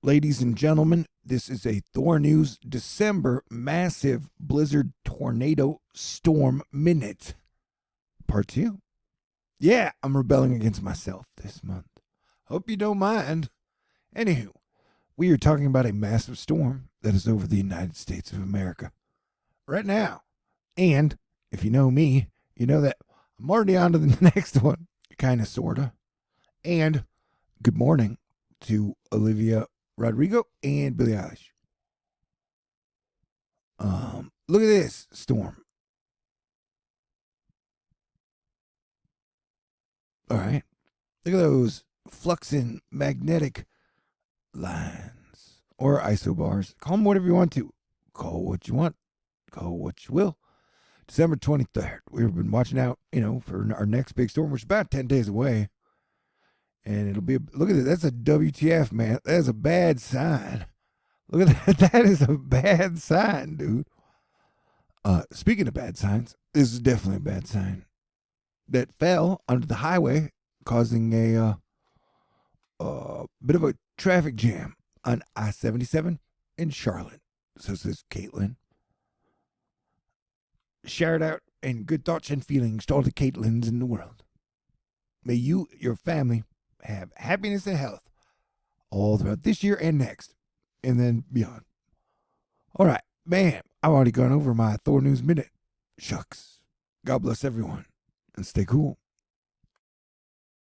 Ladies and gentlemen, this is a THORnews December massive blizzard tornado storm minute. Part 2. Yeah, I'm rebelling against myself this month. Hope you don't mind. Anywho, we are talking about a massive storm that is over the United States of America right now. And if you know me, you know that I'm already on to the next one, kind of, sort of. And good morning to Olivia Rodrigo and Billie Eilish. Look at this storm. All right. Look at those fluxing magnetic lines or isobars. Call them whatever you want to. Call what you want. Call what you will. December 23rd. We've been watching out, for our next big storm, which is about 10 days away. And it'll be, look at it. That's a WTF, man. That is a bad sign. Look at that. That is a bad sign, dude. Speaking of bad signs, this is definitely a bad sign. That fell onto the highway, causing a bit of a traffic jam on I-77 in Charlotte. So says Caitlin. Shout out and good thoughts and feelings to all the Caitlins in the world. May you, your family, have happiness and health all throughout this year and next, and then beyond. All right, man, I've already gone over my THORnews minute. Shucks. God bless everyone, and stay cool.